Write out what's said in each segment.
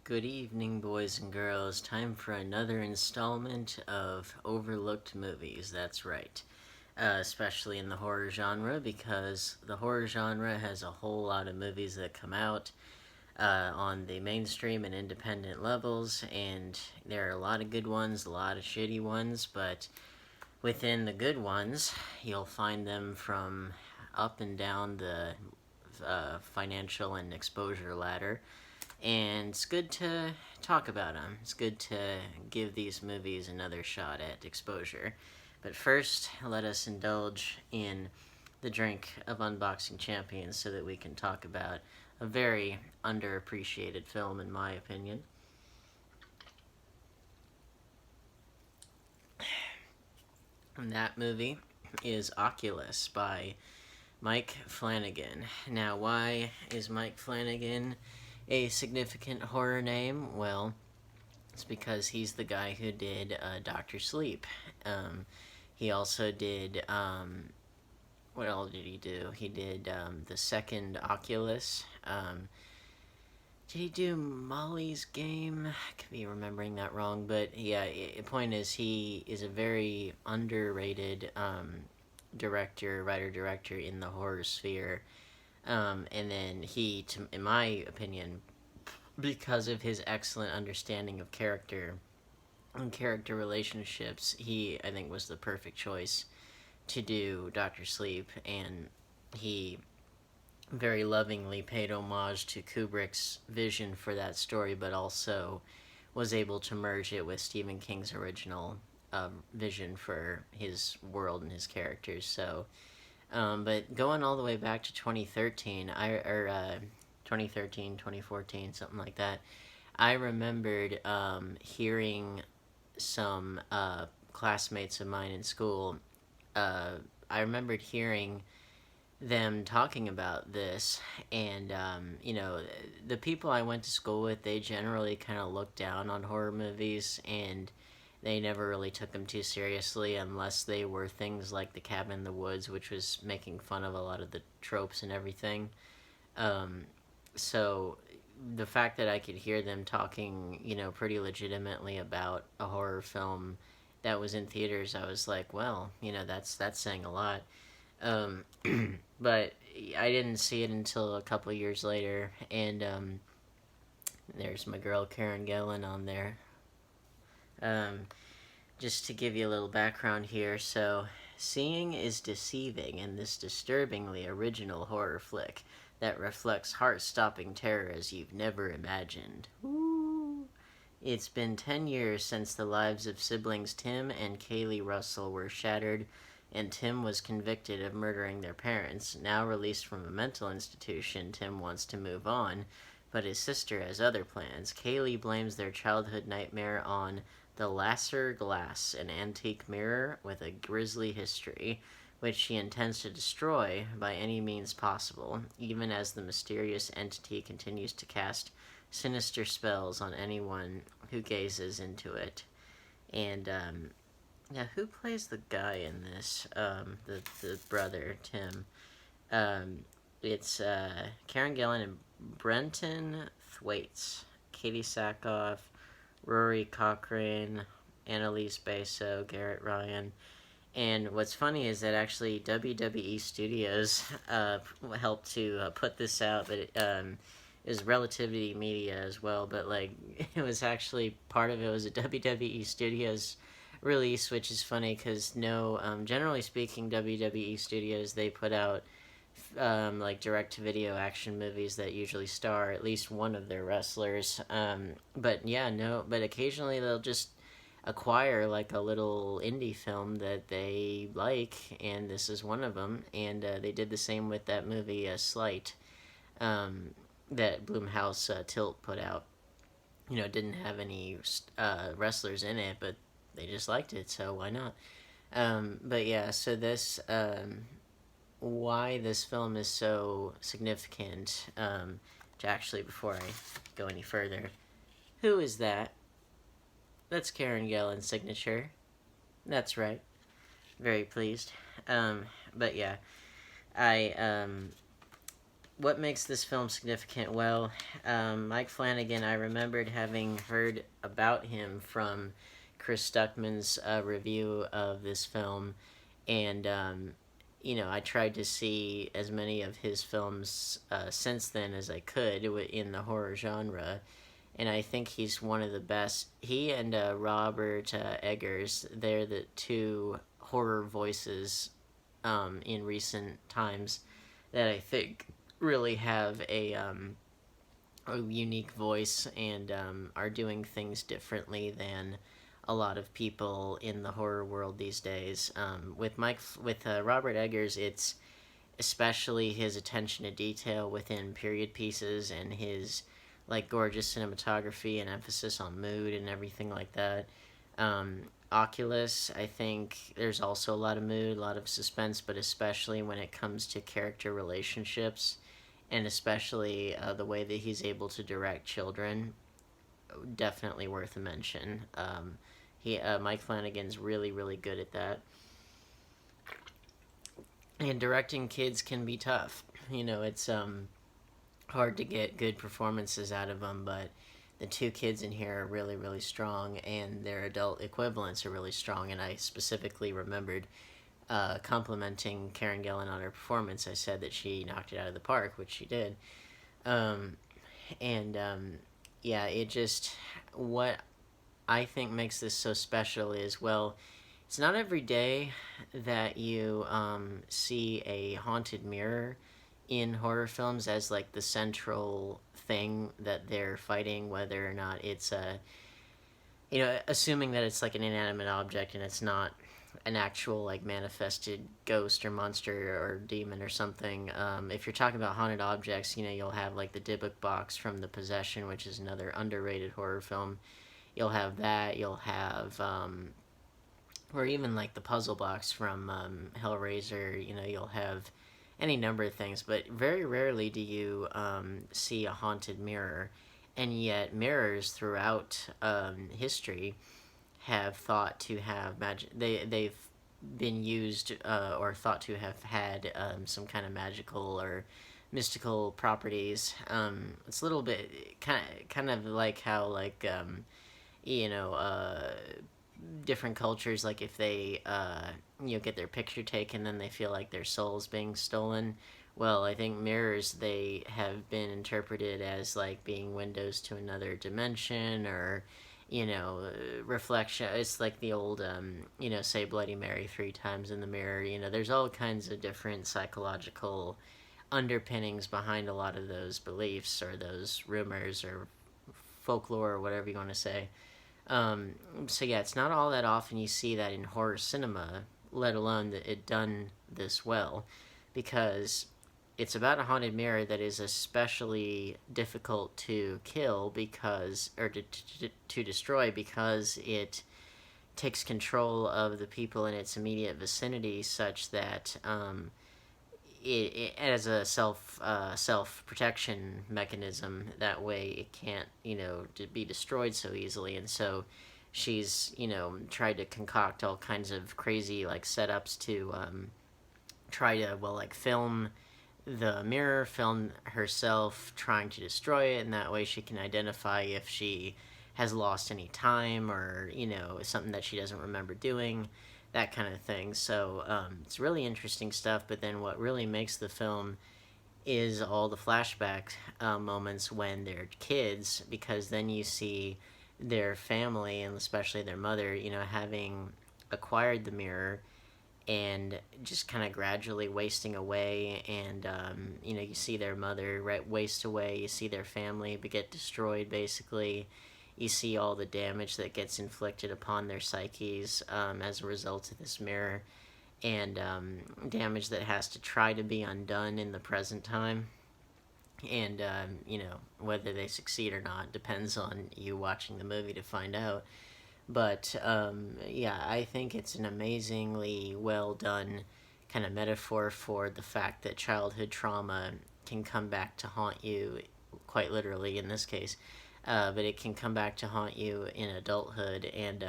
Good evening, boys and girls. Time for another installment of Overlooked Movies. That's right. Especially in the horror genre, because the horror genre has a whole lot of movies that come out on the mainstream and independent levels, and there are a lot of good ones, a lot of shitty ones, but within the good ones, you'll find them from up and down the financial and exposure ladder, and it's good to talk about them. It's good to give these movies another shot at exposure. But first, let us indulge in the drink of Unboxing Champions so that we can talk about a very underappreciated film, in my opinion. And that movie is Oculus by Mike Flanagan. Now, why is Mike Flanagan a significant horror name? Well, it's because he's the guy who did Doctor Sleep. He also did what all did he do? He did the second Oculus. Did he do Molly's Game? I could be remembering that wrong, but yeah. The point is, he is a very underrated writer-director in the horror sphere. And then he, in my opinion, because of his excellent understanding of character and character relationships, he, I think, was the perfect choice to do Doctor Sleep, and he very lovingly paid homage to Kubrick's vision for that story, but also was able to merge it with Stephen King's original vision for his world and his characters. So, but going all the way back to 2013, 2013, 2014, something like that, I remembered hearing some classmates of mine in school. I remembered hearing them talking about this, and the people I went to school with, they generally kind of looked down on horror movies, and they never really took them too seriously unless they were things like The Cabin in the Woods, which was making fun of a lot of the tropes and everything. um, so the fact that I could hear them talking, pretty legitimately about a horror film that was in theaters, I was like, well, that's saying a lot. um, but I didn't see it until a couple years later, and there's my girl Karen Gillan on there. Um, just to give you a little background here, so seeing is deceiving in this disturbingly original horror flick that reflects heart-stopping terrors you've never imagined. Ooh. It's been 10 years since the lives of siblings Tim and Kaylee Russell were shattered, and Tim was convicted of murdering their parents. Now released from a mental institution, Tim wants to move on, but his sister has other plans. Kaylee blames their childhood nightmare on the Lasser Glass, an antique mirror with a grisly history, which she intends to destroy by any means possible, even as the mysterious entity continues to cast sinister spells on anyone who gazes into it. And yeah, who plays the guy in this? The brother Tim. It's Karen Gillan and Brenton Thwaites, Katie Sackhoff, Rory Cochrane, Annalise Basso, Garrett Ryan. And what's funny is that actually WWE Studios helped to put this out, but it is Relativity Media as well. But like, it was actually part of it was a WWE Studios release, which is funny because no, generally speaking, WWE Studios, they put out like direct to video action movies that usually star at least one of their wrestlers. But yeah, no, but occasionally they'll just acquire like a little indie film that they like, and this is one of them. And they did the same with that movie Slight, that Blumhouse Tilt put out. It didn't have any wrestlers in it, but they just liked it, so why not? But yeah, so this why this film is so significant. Actually, before I go any further, who is that? That's Karen Gillan's signature. That's right. Very pleased. But yeah, I what makes this film significant? Well, Mike Flanagan, I remembered having heard about him from Chris Stuckman's review of this film, and I tried to see as many of his films since then as I could in the horror genre, and I think he's one of the best. He and Robert Eggers, they're the two horror voices in recent times that I think really have a unique voice and are doing things differently than a lot of people in the horror world these days. With Robert Eggers, it's especially his attention to detail within period pieces and his like gorgeous cinematography and emphasis on mood and everything like that. Oculus, I think there's also a lot of mood, a lot of suspense, but especially when it comes to character relationships, and especially the way that he's able to direct children, definitely worth a mention. He Mike Flanagan's really really good at that, and directing kids can be tough. It's hard to get good performances out of them, but the two kids in here are really really strong, and their adult equivalents are really strong. And I specifically remembered complimenting Karen Gillan on her performance. I said that she knocked it out of the park, which she did. Um, and yeah, it just what I think makes this so special is, well, it's not every day that you see a haunted mirror in horror films as like the central thing that they're fighting, whether or not it's a assuming that it's like an inanimate object and it's not an actual like manifested ghost or monster or demon or something. If you're talking about haunted objects, you'll have like the Dybbuk box from The Possession, which is another underrated horror film. You'll have that. You'll have or even like the puzzle box from Hellraiser. You'll have any number of things, but very rarely do you see a haunted mirror, and yet mirrors throughout history have thought to have magic. They've been used or thought to have had some kind of magical or mystical properties. It's a little bit kind of like how like you know different cultures, like if they get their picture taken, then they feel like their soul's being stolen. Well, I think mirrors, they have been interpreted as like being windows to another dimension, or reflection. It's like the old say Bloody Mary 3 times in the mirror. There's all kinds of different psychological underpinnings behind a lot of those beliefs or those rumors or folklore or whatever you want to say. So yeah, it's not all that often you see that in horror cinema, let alone that it done this well, because it's about a haunted mirror that is especially difficult to kill to destroy, because it takes control of the people in its immediate vicinity, such that it as a self protection mechanism. That way, it can't be destroyed so easily, and so she's tried to concoct all kinds of crazy like setups to try to film the mirror, film herself trying to destroy it, and that way she can identify if she has lost any time, or something that she doesn't remember doing, that kind of thing. So it's really interesting stuff. But then what really makes the film is all the flashback moments when they're kids, because then you see their family, and especially their mother, having acquired the mirror and just kind of gradually wasting away. And you see their mother waste away, you see their family get destroyed basically, you see all the damage that gets inflicted upon their psyches as a result of this mirror, and damage that has to try to be undone in the present time. And whether they succeed or not depends on you watching the movie to find out. But yeah, I think it's an amazingly well done kind of metaphor for the fact that childhood trauma can come back to haunt you, quite literally in this case, but it can come back to haunt you in adulthood. And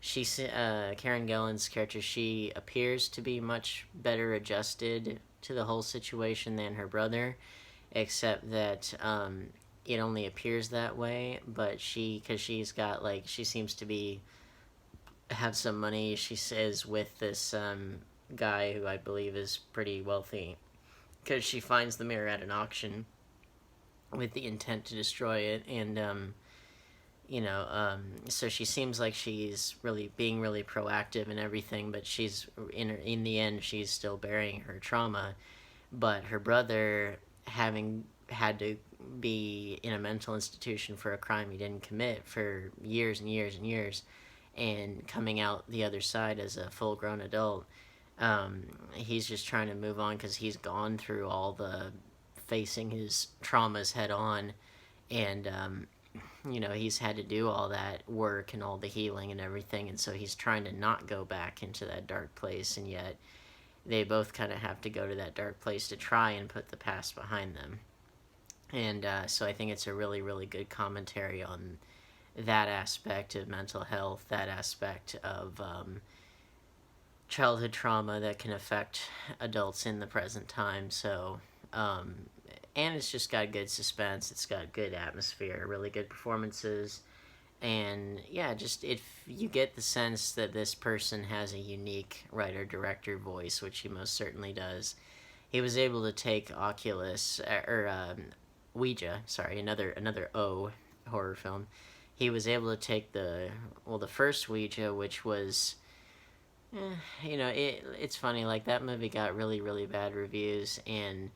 Karen Gillan's character, she appears to be much better adjusted to the whole situation than her brother, except that it only appears that way. But because she's got like, she seems to be have some money. She says with this guy who I believe is pretty wealthy, because she finds the mirror at an auction with the intent to destroy it, and so she seems like she's really being really proactive and everything, but she's in the end she's still burying her trauma. But her brother, having had to be in a mental institution for a crime he didn't commit for years and years and years, and coming out the other side as a full-grown adult, he's just trying to move on because he's gone through all the facing his traumas head on, and he's had to do all that work and all the healing and everything, and so he's trying to not go back into that dark place, and yet they both kind of have to go to that dark place to try and put the past behind them. And so I think it's a really, really good commentary on that aspect of mental health, that aspect of childhood trauma that can affect adults in the present time. So, and it's just got good suspense, it's got good atmosphere, really good performances, and yeah, just if you get the sense that this person has a unique writer-director voice, which he most certainly does. He was able to take Oculus, or Ouija, sorry, another O horror film. He was able to take the first Ouija, which was, it's funny, like that movie got really, really bad reviews, and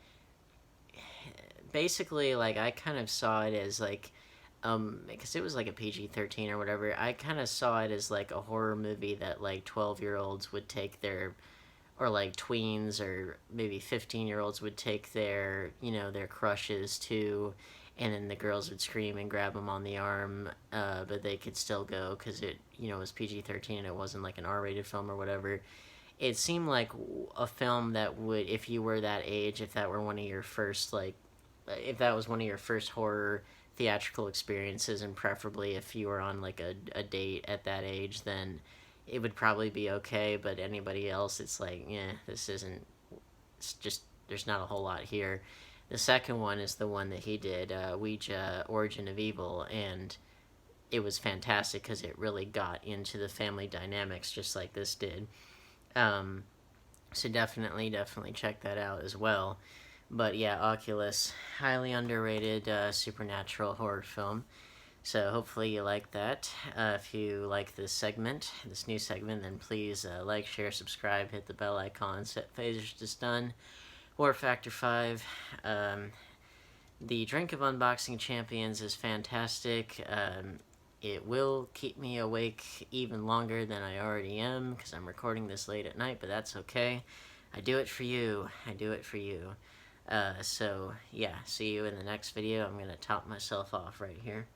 basically, like, I kind of saw it as like, because it was like a PG-13 or whatever. I kind of saw it as like a horror movie that like 12-year-olds would take their, or like tweens or maybe 15-year-olds would take their, their crushes to, and then the girls would scream and grab them on the arm, but they could still go because it, was PG-13 and it wasn't like an R-rated film or whatever. It seemed like a film that would, if you were that age, if that were one of your first, like, if that was one of your first horror theatrical experiences, and preferably if you were on like a date at that age, then it would probably be okay. But anybody else, it's like, yeah, this isn't, it's just, there's not a whole lot here. The second one is the one that he did, Ouija, Origin of Evil, and it was fantastic because it really got into the family dynamics just like this did. So definitely check that out as well. But yeah, Oculus, highly underrated supernatural horror film. So hopefully you like that. If you like this new segment, then please like, share, subscribe, hit the bell icon, set phasers to stun, War Factor 5. The Drink of Unboxing Champions is fantastic. It will keep me awake even longer than I already am because I'm recording this late at night, but that's okay. I do it for you. So, yeah, see you in the next video. I'm going to top myself off right here.